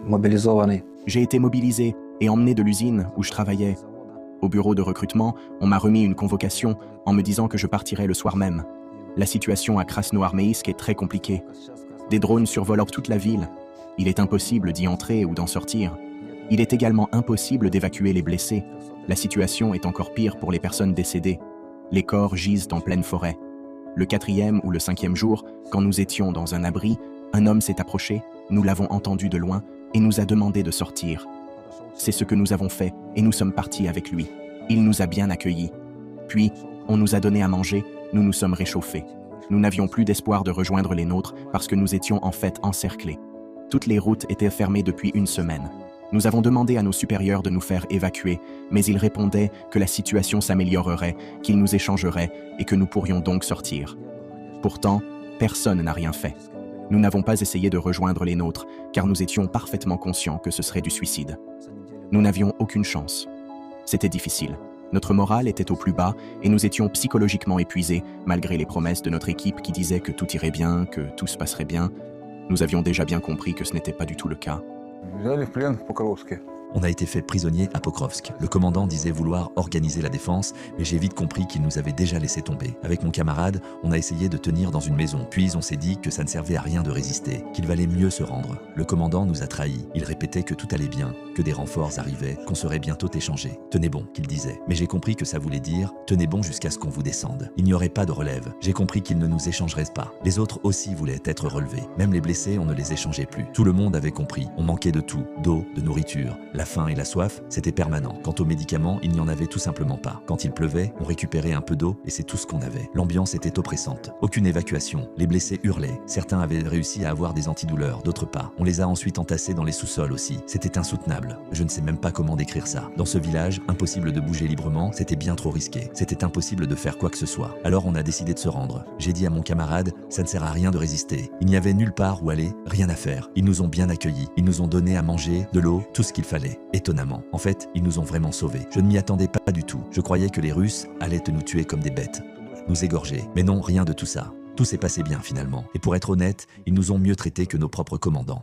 мобилизованный. J'ai été mobilisé et emmené de l'usine où je travaillais. Au bureau de recrutement, on m'a remis une convocation en me disant que je partirais le soir même. La situation à Krasnoarmeïsk est très compliquée. Des drones survolent toute la ville. Il est impossible d'y entrer ou d'en sortir. Il est également impossible d'évacuer les blessés. La situation est encore pire pour les personnes décédées. Les corps gisent en pleine forêt. Le 4e ou le 5e jour, quand nous étions dans un abri, un homme s'est approché, nous l'avons entendu de loin et nous a demandé de sortir. C'est ce que nous avons fait et nous sommes partis avec lui. Il nous a bien accueillis. Puis, on nous a donné à manger, nous nous sommes réchauffés. Nous n'avions plus d'espoir de rejoindre les nôtres parce que nous étions en fait encerclés. Toutes les routes étaient fermées depuis une semaine. Nous avons demandé à nos supérieurs de nous faire évacuer, mais ils répondaient que la situation s'améliorerait, qu'ils nous échangeraient et que nous pourrions donc sortir. Pourtant, personne n'a rien fait. Nous n'avons pas essayé de rejoindre les nôtres, car nous étions parfaitement conscients que ce serait du suicide. Nous n'avions aucune chance. C'était difficile. Notre morale était au plus bas et nous étions psychologiquement épuisés, malgré les promesses de notre équipe qui disaient que tout irait bien, que tout se passerait bien. Nous avions déjà bien compris que ce n'était pas du tout le cas. On a été fait prisonnier à Pokrovsk. Le commandant disait vouloir organiser la défense, mais j'ai vite compris qu'il nous avait déjà laissé tomber. Avec mon camarade, on a essayé de tenir dans une maison, puis on s'est dit que ça ne servait à rien de résister, qu'il valait mieux se rendre. Le commandant nous a trahis. Il répétait que tout allait bien, que des renforts arrivaient, qu'on serait bientôt échangés. Tenez bon, qu'il disait. Mais j'ai compris que ça voulait dire tenez bon jusqu'à ce qu'on vous descende. Il n'y aurait pas de relève. J'ai compris qu'il ne nous échangerait pas. Les autres aussi voulaient être relevés. Même les blessés, on ne les échangeait plus. Tout le monde avait compris. On manquait de tout, d'eau, de nourriture. La faim et la soif, c'était permanent. Quant aux médicaments, il n'y en avait tout simplement pas. Quand il pleuvait, on récupérait un peu d'eau et c'est tout ce qu'on avait. L'ambiance était oppressante. Aucune évacuation. Les blessés hurlaient. Certains avaient réussi à avoir des antidouleurs, d'autres pas. On les a ensuite entassés dans les sous-sols aussi. C'était insoutenable. Je ne sais même pas comment décrire ça. Dans ce village, impossible de bouger librement, c'était bien trop risqué. C'était impossible de faire quoi que ce soit. Alors on a décidé de se rendre. J'ai dit à mon camarade, ça ne sert à rien de résister. Il n'y avait nulle part où aller, rien à faire. Ils nous ont bien accueillis. Ils nous ont donné à manger, de l'eau, tout ce qu'il fallait. Étonnamment. En fait, ils nous ont vraiment sauvés. Je ne m'y attendais pas du tout. Je croyais que les Russes allaient nous tuer comme des bêtes, nous égorger. Mais non, rien de tout ça. Tout s'est passé bien finalement. Et pour être honnête, ils nous ont mieux traités que nos propres commandants.